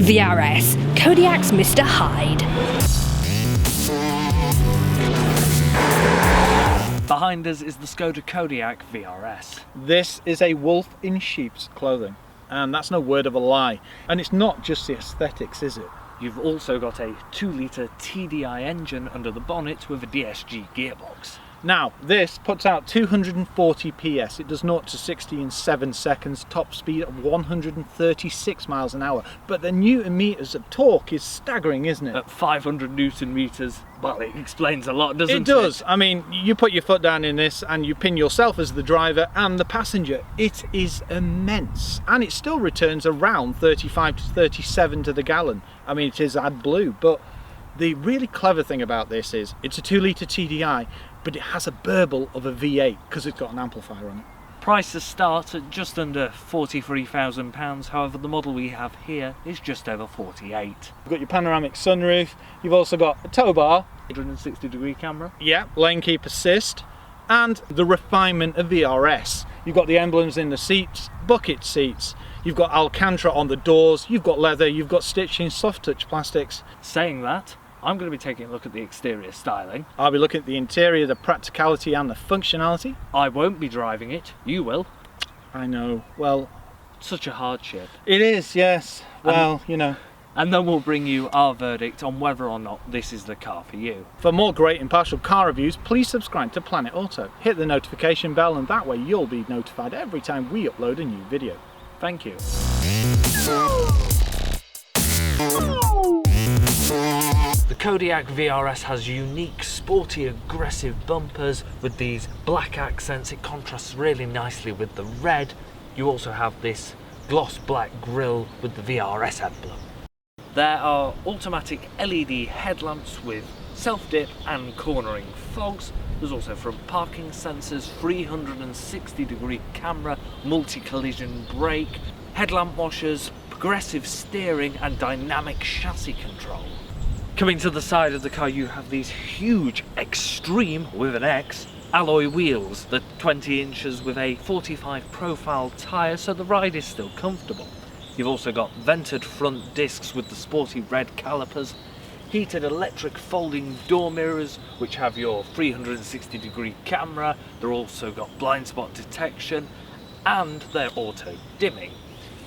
vRS, Kodiaq's Mr. Hyde. Behind us is the Skoda Kodiaq vRS. This is a wolf in sheep's clothing, and that's no word of a lie. And it's not just the aesthetics, is it? You've also got a 2-litre TDI engine under the bonnet with a DSG gearbox. Now, this puts out 240 PS. It does 0 to 60 in 7 seconds, top speed of 136 miles an hour. But the newton meters of torque is staggering, isn't it? At 500 newton meters, well, it explains a lot, doesn't it? It does. I mean, you put your foot down in this and you pin yourself as the driver and the passenger. It is immense. And it still returns around 35 to 37 to the gallon. I mean, it is AdBlue, but the really clever thing about this is it's a 2-litre TDI, but it has a burble of a V8 because it's got an amplifier on it. Prices start at just under £43,000, however the model we have here is just over 48. You've got your panoramic sunroof, you've also got a tow bar, 160-degree camera. yeah, lane keep assist, and the refinement of vRS. You've got the emblems in the seats, bucket seats, you've got Alcantara on the doors, you've got leather, you've got stitching, soft touch plastics. Saying that, I'm going to be taking a look at the exterior styling. I'll be looking at the interior, the practicality and the functionality. I won't be driving it, you will. I know, well, Such a hardship. it is, yes. Well, you know. And then we'll bring you our verdict on whether or not this is the car for you. For more great impartial car reviews, please subscribe to Planet Auto. Hit the notification bell and that way you'll be notified every time we upload a new video. Thank you. The Kodiaq vRS has unique, sporty, aggressive bumpers with these black accents. It contrasts really nicely with the red. You also have this gloss black grille with the vRS emblem. There are automatic LED headlamps with self-dip and cornering fogs. There's also front parking sensors, 360-degree camera, multi-collision brake, headlamp washers, progressive steering and dynamic chassis control. Coming to the side of the car, you have these huge Extreme, with an X, alloy wheels. They're 20 inches with a 45 profile tyre, so the ride is still comfortable. You've also got vented front discs with the sporty red calipers, heated electric folding door mirrors which have your 360-degree camera. They're also got blind spot detection and they're auto dimming.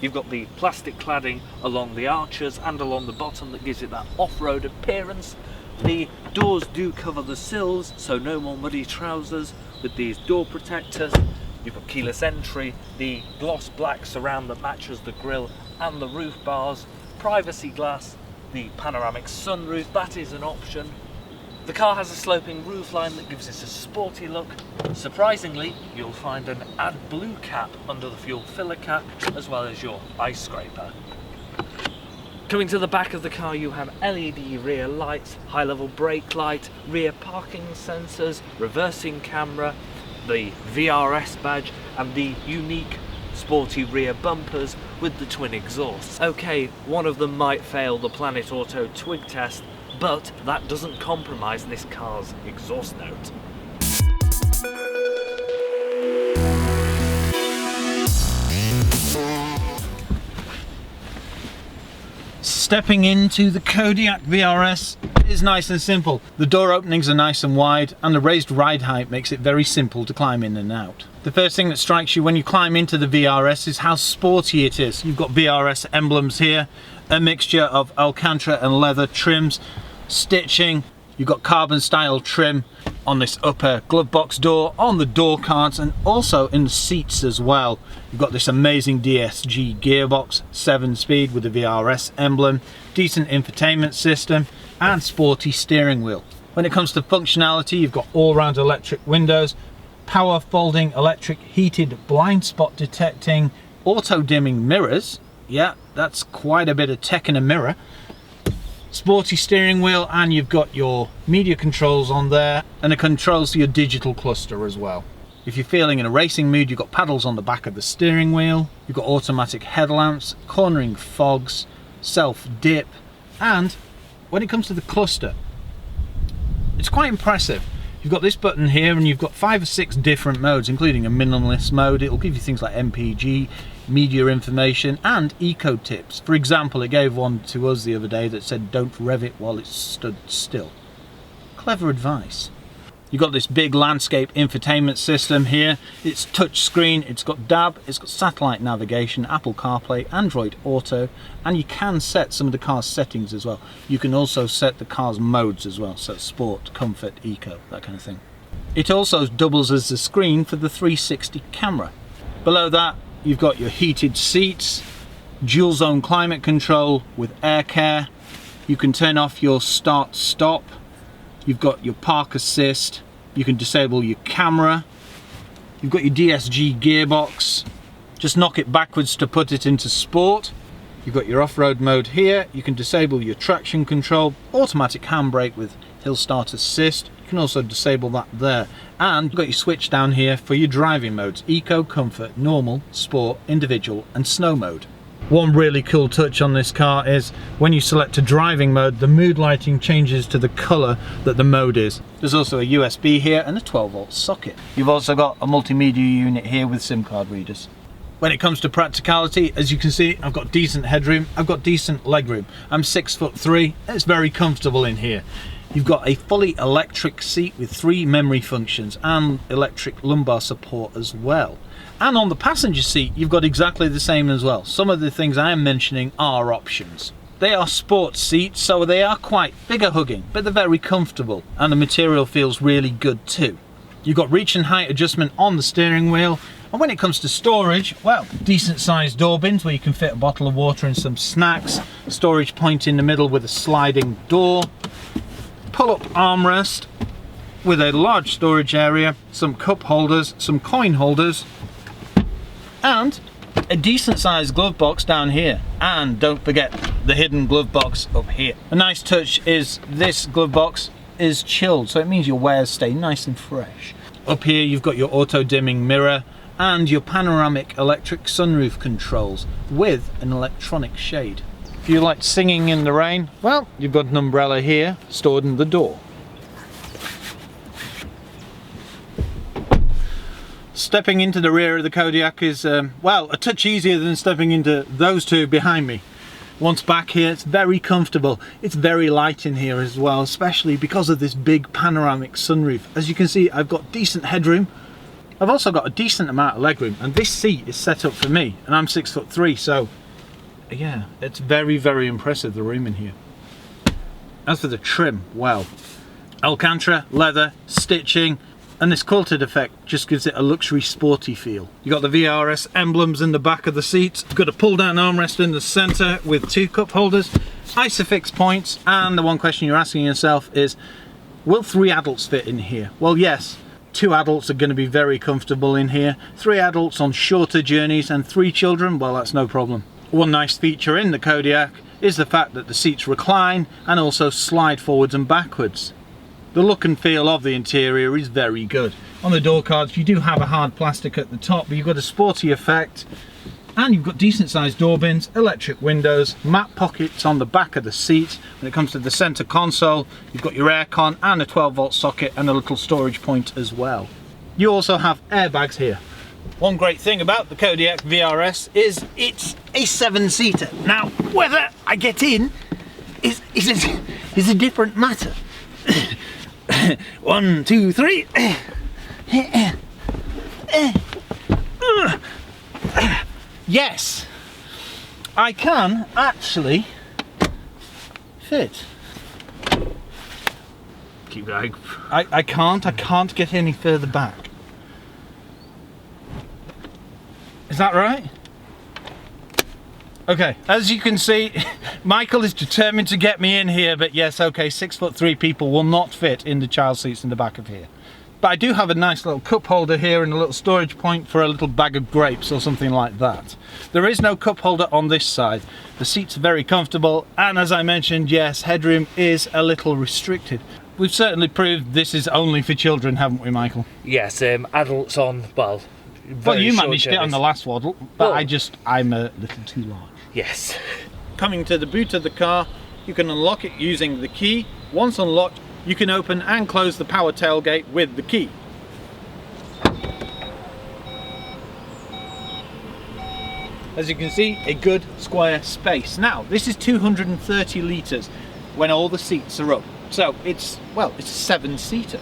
You've got the plastic cladding along the arches and along the bottom that gives it that off-road appearance. The doors do cover the sills, so no more muddy trousers with these door protectors. You've got keyless entry, the gloss black surround that matches the grille and the roof bars, privacy glass, the panoramic sunroof, that is an option. The car has a sloping roofline that gives it a sporty look. Surprisingly, you'll find an AdBlue cap under the fuel filler cap, as well as your ice scraper. Coming to the back of the car, you have LED rear lights, high-level brake light, rear parking sensors, reversing camera, the vRS badge, and the unique sporty rear bumpers with the twin exhausts. Okay, one of them might fail the Planet Auto twig test, but that doesn't compromise this car's exhaust note. Stepping into the Kodiaq vRS is nice and simple. The door openings are nice and wide and the raised ride height makes it very simple to climb in and out. The first thing that strikes you when you climb into the vRS is how sporty it is. You've got vRS emblems here, a mixture of Alcantara and leather trims, stitching, you've got carbon style trim on this upper glove box door, on the door cards and also in the seats as well. You've got this amazing DSG gearbox, 7-speed with the vRS emblem, decent infotainment system and sporty steering wheel. When it comes to functionality, you've got all-round electric windows, power folding electric heated blind spot detecting, auto dimming mirrors. Yeah, that's quite a bit of tech in a mirror. Sporty steering wheel, and you've got your media controls on there and it controls your digital cluster as well. If you're feeling in a racing mood, you've got paddles on the back of the steering wheel, you've got automatic headlamps, cornering fogs, self-dip, and when it comes to the cluster, it's quite impressive. You've got this button here and you've got 5 or 6 different modes, including a minimalist mode. It'll give you things like MPG, media information and eco tips. For example, it gave one to us the other day that said don't rev it while it's stood still. Clever advice. You've got this big landscape infotainment system here. It's touch screen, it's got DAB, it's got satellite navigation, Apple CarPlay, Android Auto, and you can set some of the car's settings as well. You can also set the car's modes as well, so sport, comfort, eco, that kind of thing. It also doubles as the screen for the 360 camera. Below that, you've got your heated seats, dual zone climate control with air care. You can turn off your start stop. You've got your park assist, you can disable your camera, you've got your DSG gearbox, just knock it backwards to put it into sport. You've got your off-road mode here, you can disable your traction control, automatic handbrake with hill start assist, you can also disable that there. And you've got your switch down here for your driving modes, eco, comfort, normal, sport, individual and snow mode. One really cool touch on this car is when you select a driving mode, the mood lighting changes to the colour that the mode is. There's also a USB here and a 12-volt socket. You've also got a multimedia unit here with SIM card readers. When it comes to practicality, as you can see, I've got decent headroom, I've got decent legroom. I'm 6'3", it's very comfortable in here. You've got a fully electric seat with 3 memory functions and electric lumbar support as well. And on the passenger seat, you've got exactly the same as well. Some of the things I am mentioning are options. They are sports seats, so they are quite figure hugging, but they're very comfortable and the material feels really good too. You've got reach and height adjustment on the steering wheel. And when it comes to storage, well, decent sized door bins where you can fit a bottle of water and some snacks. Storage point in the middle with a sliding door. Pull-up armrest with a large storage area, some cup holders, some coin holders, and a decent sized glove box down here. And don't forget the hidden glove box up here. A nice touch is this glove box is chilled, so it means your wares stay nice and fresh. Up here you've got your auto dimming mirror and your panoramic electric sunroof controls with an electronic shade. If you like singing in the rain, well, you've got an umbrella here stored in the door. Stepping into the rear of the Kodiaq is, well, a touch easier than stepping into those two behind me. Once back here, it's very comfortable. It's very light in here as well, especially because of this big panoramic sunroof. As you can see, I've got decent headroom. I've also got a decent amount of legroom, and this seat is set up for me, and I'm 6'3", so yeah, it's very, very impressive, the room in here. As for the trim, well, Alcantara, leather, stitching, and this quilted effect just gives it a luxury sporty feel. You've got the VRS emblems in the back of the seats. You've got a pull down armrest in the centre with 2 cup holders, ISOFIX points, and the one question you're asking yourself is, will 3 adults fit in here? Well, yes, 2 adults are going to be very comfortable in here. 3 adults on shorter journeys and 3 children, well, that's no problem. One nice feature in the Kodiaq is the fact that the seats recline and also slide forwards and backwards. The look and feel of the interior is very good. On the door cards you do have a hard plastic at the top, but you've got a sporty effect and you've got decent sized door bins, electric windows, map pockets on the back of the seat. When it comes to the centre console, you've got your aircon and a 12-volt socket and a little storage point as well. You also have airbags here. One great thing about the Kodiaq vRS is it's a 7-seater. Now, whether I get in is a different matter. 1, 2, 3. Yes, I can actually fit. Keep going. I can't get any further back. Is that right? Okay, as you can see, Michael is determined to get me in here, but yes, okay, 6'3" people will not fit in the child seats in the back of here. But I do have a nice little cup holder here and a little storage point for a little bag of grapes or something like that. There is no cup holder on this side. The seats are very comfortable, and as I mentioned, yes, headroom is a little restricted. We've certainly proved this is only for children, haven't we, Michael? Yes, adults on, well, you managed it on the last waddle, but I'm a little too large. Yes. Coming to the boot of the car, you can unlock it using the key. Once unlocked, you can open and close the power tailgate with the key. As you can see, a good square space. Now, this is 230 litres when all the seats are up. So it's a 7-seater.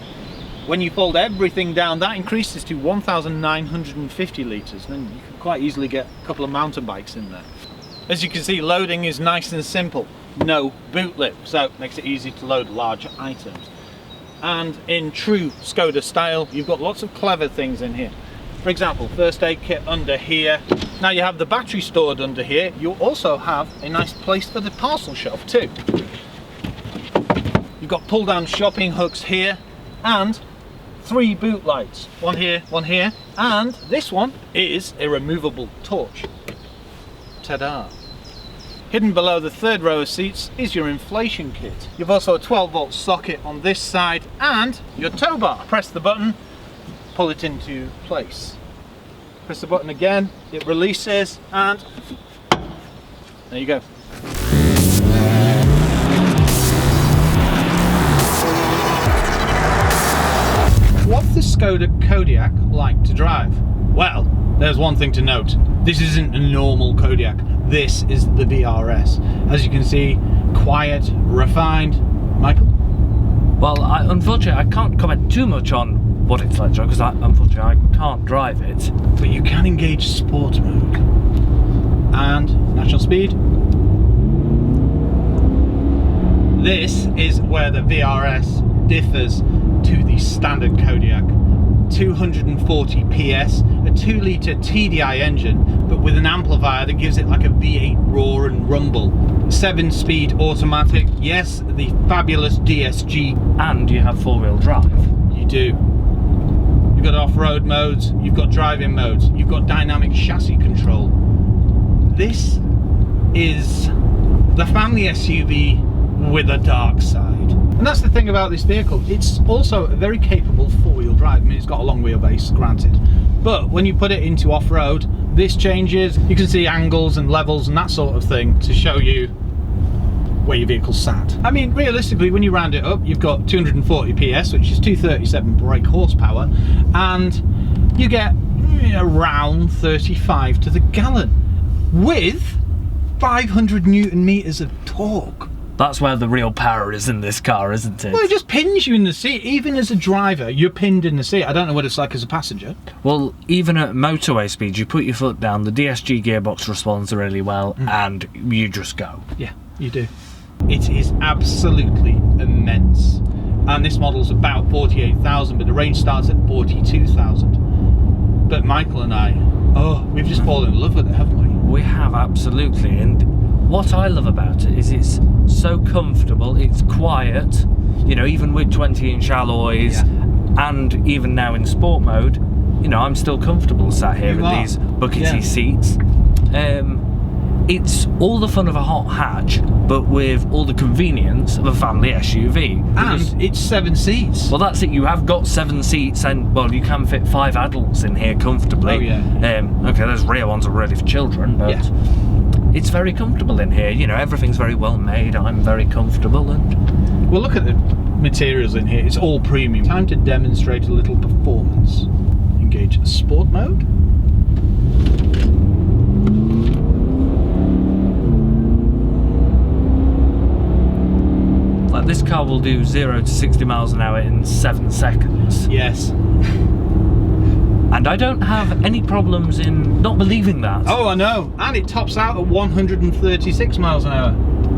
When you fold everything down, that increases to 1,950 litres. Then you can quite easily get a couple of mountain bikes in there. As you can see, loading is nice and simple. No boot lip, so it makes it easy to load larger items. And in true Skoda style, you've got lots of clever things in here. For example, first aid kit under here. Now you have the battery stored under here. You also have a nice place for the parcel shelf too. You've got pull down shopping hooks here and 3 boot lights. One here, and this one is a removable torch. Ta-da! Hidden below the third row of seats is your inflation kit. You've also a 12-volt socket on this side and your tow bar. Press the button, pull it into place. Press the button again, it releases, and there you go. What's the Skoda Kodiaq like to drive? Well, there's one thing to note. This isn't a normal Kodiaq. This is the VRS. As you can see, quiet, refined. Michael? Well, unfortunately, I can't comment too much on what it's like to drive because unfortunately I can't drive it. But you can engage sport mode and natural speed. This is where the VRS differs to the standard Kodiaq. 240 PS, a 2-litre TDI engine, but with an amplifier that gives it like a V8 roar and rumble. 7-speed automatic, yes, the fabulous DSG. And you have 4-wheel drive. You do. You've got off-road modes, you've got driving modes, you've got dynamic chassis control. This is the family SUV with a dark side. And that's the thing about this vehicle. It's also a very capable 4-wheel drive. I mean, it's got a long wheelbase, granted. But when you put it into off-road, this changes. You can see angles and levels and that sort of thing to show you where your vehicle's sat. I mean, realistically, when you round it up, you've got 240 PS, which is 237 brake horsepower, and you get around 35 to the gallon with 500 Newton meters of torque. That's where the real power is in this car, isn't it? Well, it just pins you in the seat. Even as a driver, you're pinned in the seat. I don't know what it's like as a passenger. Well, even at motorway speed, you put your foot down, the DSG gearbox responds really well, and you just go. Yeah, you do. It is absolutely immense. And this model's about 48,000, but the range starts at 42,000. But Michael and I, we've just fallen in love with it, haven't we? We have, absolutely. And what I love about it is it's so comfortable, it's quiet, you know, even with 20-inch alloys, and even now in sport mode, you know, I'm still comfortable sat here in these buckety seats. It's all the fun of a hot hatch, but with all the convenience of a family SUV. And it's 7 seats. Well, that's it. You have got 7 seats, and well, you can fit 5 adults in here comfortably. Oh yeah. Okay, those rear ones are really for children, but it's very comfortable in here. You know, everything's very well made. I'm very comfortable, and well, look at the materials in here. It's all premium. Time to demonstrate a little performance. Engage sport mode. like this car will do 0 to 60 miles an hour in 7 seconds. Yes. And I don't have any problems in not believing that. Oh, I know. And it tops out at 136 miles an hour.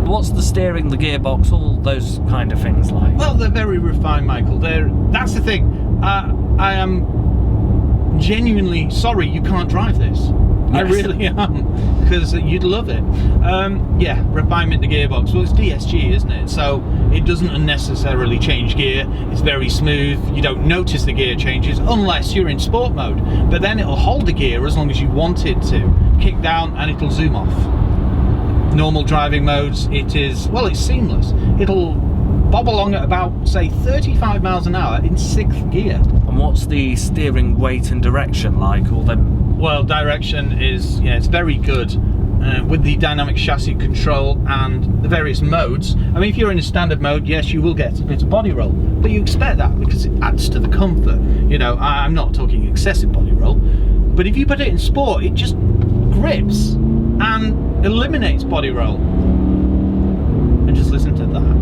What's the steering, the gearbox, all those kind of things like? Well, they're very refined, Michael. That's the thing. I am genuinely sorry you can't drive this. Yes. I really am, because you'd love it. Yeah, refinement the gearbox. Well, it's DSG, isn't it? So it doesn't unnecessarily change gear. It's very smooth. You don't notice the gear changes unless you're in sport mode. But then it'll hold the gear as long as you want it to. Kick down and it'll zoom off. Normal driving modes, it is, well, it's seamless. It'll bob along at about, say, 35 miles an hour in 6th gear. And what's the steering weight and direction like? All them? Well, direction is, yeah, it's very good. With the dynamic chassis control and the various modes. I mean, if you're in a standard mode, yes, you will get a bit of body roll, but you expect that because it adds to the comfort. You know, I'm not talking excessive body roll, but if you put it in sport, it just grips. eliminates body roll. And just listen to that.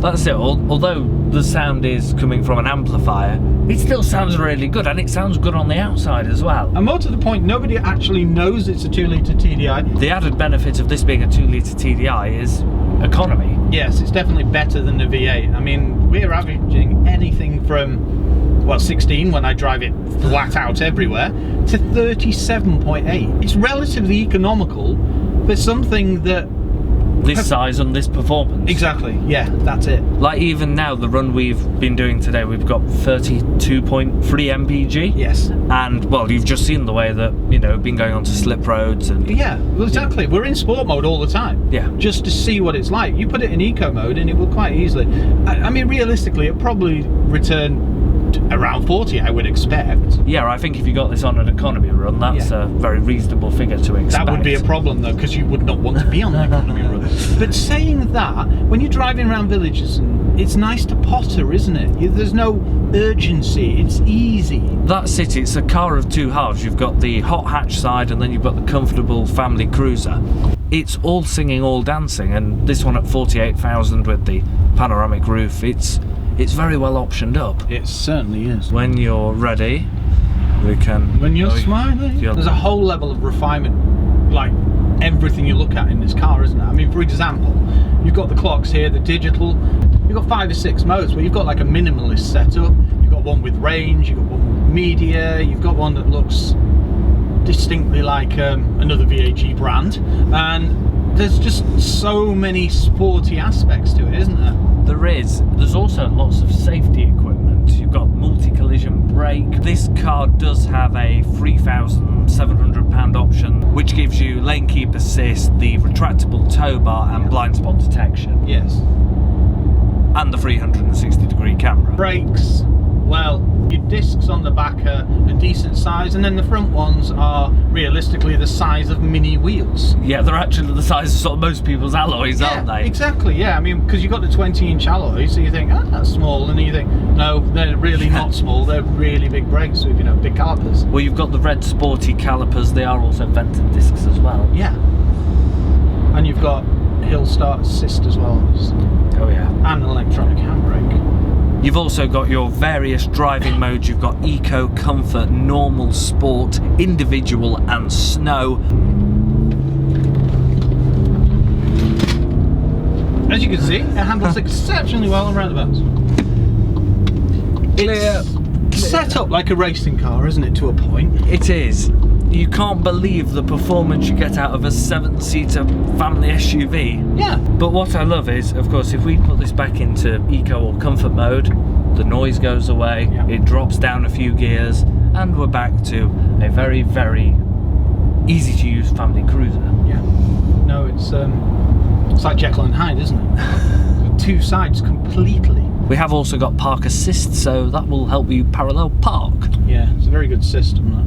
That's it. Although the sound is coming from an amplifier, it still sounds really good, and it sounds good on the outside as well. And more to the point, nobody actually knows it's a 2-litre TDI. The added benefit of this being a 2-litre TDI is economy. Yes, it's definitely better than the V8. I mean, we're averaging anything from, well, 16 when I drive it flat out everywhere, to 37.8. It's relatively economical for something that... This size and this performance. Exactly, yeah, that's it. Like even now, the run we've been doing today, we've got 32.3 mpg. Yes. And, well, you've just seen the way that, you know, been going onto slip roads and... Yeah, well, exactly. We're in sport mode all the time. Yeah. Just to see what it's like. You put it in eco mode and it will quite easily... I mean, realistically, it'll probably return around 40, I would expect. Yeah, I think if you got this on an economy run, that's a very reasonable figure to expect. That would be a problem though, because you would not want to be on an economy run. But saying that, when you're driving around villages, it's nice to potter, isn't it? There's no urgency, it's easy. That's it, it's a car of two halves. You've got the hot hatch side and then you've got the comfortable family cruiser. It's all singing, all dancing, and this one at 48,000 with the panoramic roof, it's very well optioned up. It certainly is. When you're ready, we can... When you're smiling. There's a whole level of refinement, like everything you look at in this car, isn't it? I mean, for example, you've got the clocks here, the digital. You've got 5 or 6 modes, but you've got like a minimalist setup. You've got one with range, you've got one with media, you've got one that looks distinctly like another VAG brand. And there's just so many sporty aspects to it, isn't there? There is. There's also lots of safety equipment. You've got multi-collision brake. This car does have a £3,700 option, which gives you lane keep assist, the retractable tow bar and blind spot detection. Yes. And the 360-degree camera. Brakes, well, your discs on the back are a decent size, and then the front ones are realistically the size of mini wheels. Yeah, they're actually the size of sort of most people's alloys, aren't they? Exactly, yeah. I mean, because you've got the 20-inch alloys, so you think, ah, that's small, and then you think, no, they're really not small, they're really big brakes with, you know, big calipers. Well, you've got the red sporty calipers, they are also vented discs as well. Yeah. And you've got hill start assist as well. Oh yeah. And an electronic handbrake. You've also got your various driving modes. You've got Eco, Comfort, Normal, Sport, Individual and Snow. As you can see, it handles exceptionally well on roundabouts. It's set up like a racing car, isn't it, to a point? It is. You can't believe the performance you get out of a 7-seater family SUV. Yeah. But what I love is, of course, if we put this back into Eco or Comfort mode, the noise goes away, it drops down a few gears, and we're back to a very, very easy to use family cruiser. Yeah. No, it's like Jekyll and Hyde, isn't it? Two sides completely. We have also got park assist, so that will help you parallel park. Yeah, it's a very good system, that.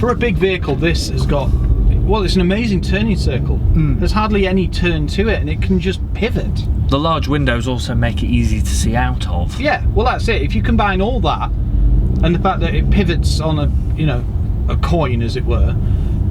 For a big vehicle, this has got, well, it's an amazing turning circle. There's hardly any turn to it, and it can just pivot. The large windows also make it easy to see out of. Yeah, well, that's it. If you combine all that and the fact that it pivots on a, you know, a coin, as it were,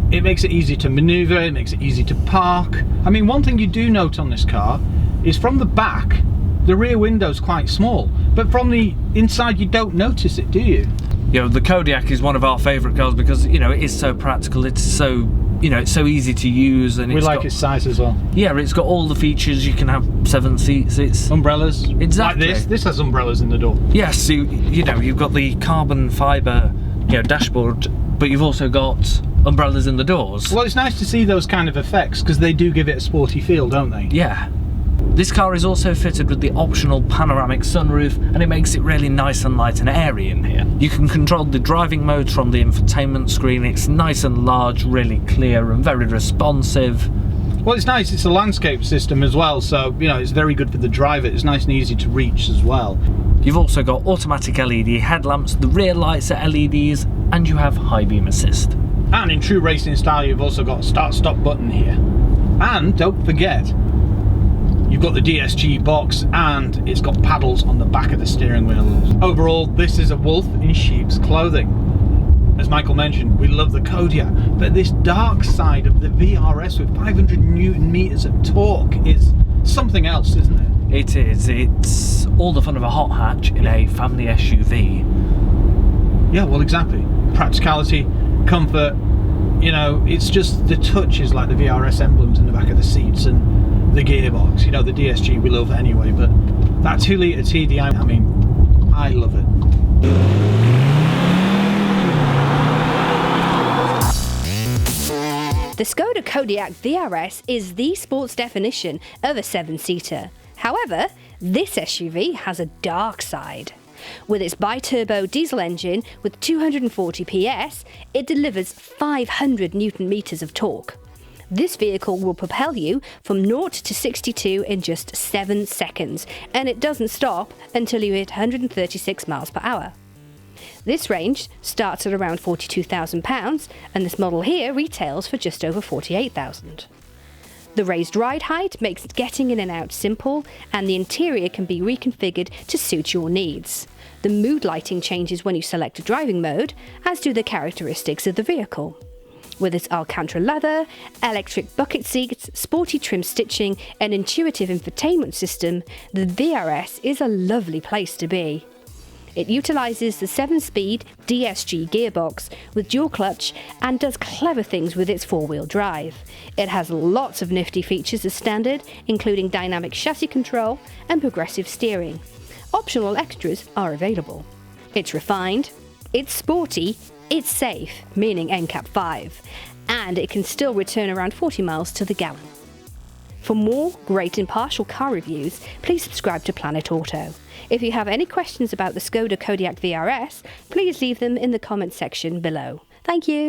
it makes it easy to maneuver, it makes it easy to park. I mean, one thing you do note on this car is from the back, the rear window's quite small, but from the inside you don't notice it, do you? You know, the Kodiaq is one of our favourite cars because, you know, it is so practical, it's so, you know, it's so easy to use, and we like its size as well. Yeah, it's got all the features. You can have 7 seats, it's... Umbrellas. Exactly. Like this has umbrellas in the door. Yes, you know, you've got the carbon fibre, you know, dashboard, but you've also got umbrellas in the doors. Well, it's nice to see those kind of effects because they do give it a sporty feel, don't they? Yeah. This car is also fitted with the optional panoramic sunroof, and it makes it really nice and light and airy in here. You can control the driving modes from the infotainment screen. It's nice and large, really clear and very responsive. Well, it's nice, it's a landscape system as well, so, you know, it's very good for the driver. It's nice and easy to reach as well. You've also got automatic LED headlamps, the rear lights are LEDs, and you have high beam assist. And in true racing style, you've also got a start-stop button here. And don't forget, you've got the DSG box, and it's got paddles on the back of the steering wheel. Overall, this is a wolf in sheep's clothing. as Michael mentioned, we love the Kodiaq, but this dark side of the VRS with 500 Newton meters of torque is something else, isn't it? It is. It's all the fun of a hot hatch in a family SUV. Yeah, well, exactly. Practicality, comfort, you know, it's just the touch is like the VRS emblems in the back of the seats and the gearbox. You know, the DSG we love anyway, but that 2 litre TDI, I mean, I love it. The Skoda Kodiaq vRS is the sports definition of a 7-seater. However, this SUV has a dark side. With its bi-turbo diesel engine with 240 PS, it delivers 500 Newton meters of torque. This vehicle will propel you from 0 to 62 in just 7 seconds, and it doesn't stop until you hit 136 miles per hour. This range starts at around £42,000, and this model here retails for just over £48,000. The raised ride height makes getting in and out simple, and the interior can be reconfigured to suit your needs. The mood lighting changes when you select a driving mode, as do the characteristics of the vehicle. With its Alcantara leather, electric bucket seats, sporty trim stitching, and intuitive infotainment system, the VRS is a lovely place to be. It utilises the 7-speed DSG gearbox with dual clutch and does clever things with its 4-wheel drive. It has lots of nifty features as standard, including dynamic chassis control and progressive steering. Optional extras are available. It's refined, it's sporty, it's safe, meaning NCAP 5, and it can still return around 40 miles to the gallon. For more great impartial car reviews, please subscribe to Planet Auto. If you have any questions about the Skoda Kodiaq vRS, please leave them in the comments section below. Thank you.